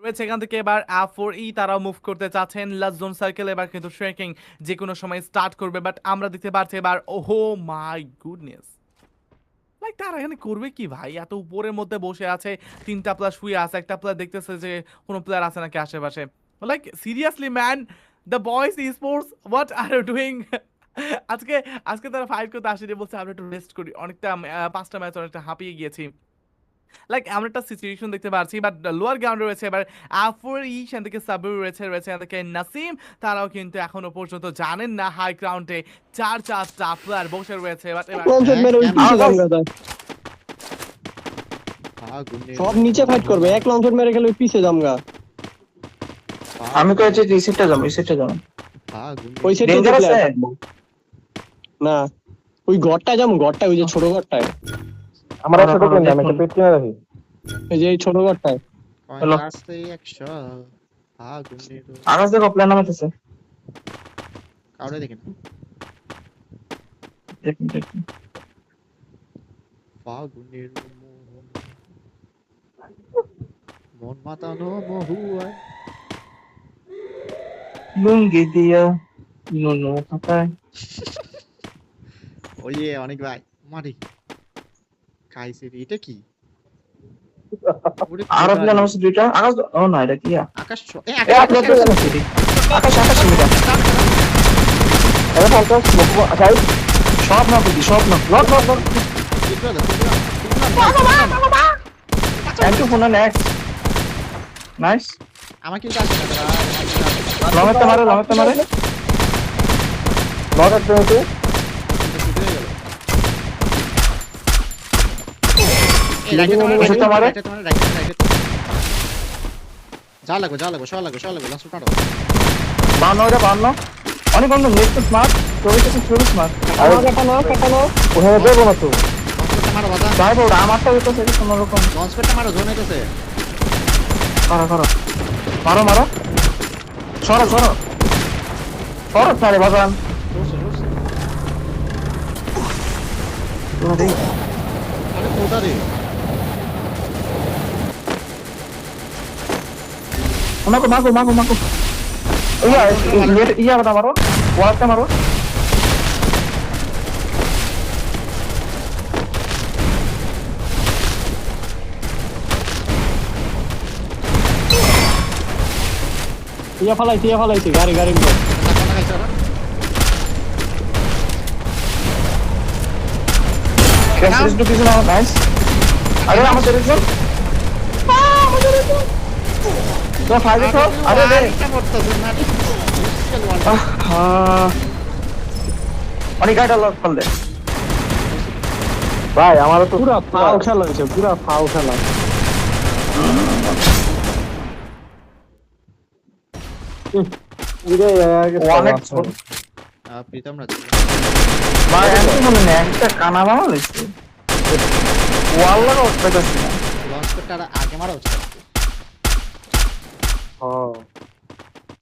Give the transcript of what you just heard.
রয়েছে এখান থেকে এবার F4E তারাও মুভ করতে চাচ্ছেন লাস্ট জোন সার্কেল এবার কিন্তু ট্রেকিং যে কোনো সময় স্টার্ট করবে বাট আমরা দেখতে পাচ্ছি এবার ওহো মাই গুডনেস লাইক তারা এখানে করবে কি ভাই এত উপরের মধ্যে বসে আছে তিনটা প্লাস শুয়ে আছে একটা প্লেয়ার দেখতেছে যে কোনো প্লেয়ার আছে নাকি আশেপাশে like seriously man the boys sports what are you doing আজকে আজকে তারা ফাইট করতে আসেনি বলছে আমরা একটু রেস্ট করি অনেকটা 5টা ম্যাচ অনেকটা হাঁপিয়ে গিয়েছি লাইক এমন একটা সিচুয়েশন দেখতে পাচ্ছি বাট লোয়ার গ্রাউন্ডে রয়েছে এবার F4E সেখান থেকে সাবির রয়েছে এখান থেকে নাসিম তারাও কিন্তু এখনো পর্যন্ত জানেন না হাই গ্রাউন্ডে চারটা প্লেয়ার বসে রয়েছে বাট এবার সব নিচে ফাইট করবে এক লঞ্চ মেরে গেলে পিছে জামগা আমি তো হচ্ছে রিসেটটা যাবো ওই সেটে ডেঞ্জারাস না ওই ঘরটা যাবো ঘরটা ওই যে ছোট ঘরটায় আমরা ছোট প্লেন আমি একটা পেট কিনে রাখি এই যে এই ছোট ঘরটায় হ্যালো আকাশ দেখো প্লেন নামাইতেছে কাউরে দেখেন দেখুন ফাগুনের মন মাতানো মহুয়া লুঙ্গি দিয়া নুনু পাতায় ওইয়ে অনেক ভাই মারি খাইছে রে এটা কি আর প্লেন আছে দুইটা আকাশ ও না এটা কি আকাশ আকাশ মিটা এটা ফালতু আচ্ছা সব না বুঝি সব না লট একটু ফোন নেক্সট নাইস আমাকে কাজ করে লঙ্গতে মারে লগের পেতে যা লাগো সব লাগো লাস্ট কাটো 52 অনেক অন্য নেক্সট স্মার্ট 24 স্মার্ট আর কাটানো ওখানে দেবো না তো মারো বাদা যাইবো আমারটা হইতেছে কোনো রকম লঞ্চ পেটটা মারো জোন হইতেছে মারো সরো সারে বাজান আরে কোটা রে মাগো ইয়া বাটা মারো ওয়ালটা মারো ইয়া ফালাইছি গাড়ি ক্যাশ টু কিছু না নাইস আরে আমাদের একজন তো ফাইদে তো আরে রে অনেক গাড়িটা লক করলে ভাই আমারও তো পুরা ফাউ খেলা হয়েছে প্রীতম রাজ ভাই আমি মনে নেই একটা কানা মারা লইছে ওয়াল লাগা উঠতে পারছি না লঞ্চ পেটটা আগে মারা উচিত ও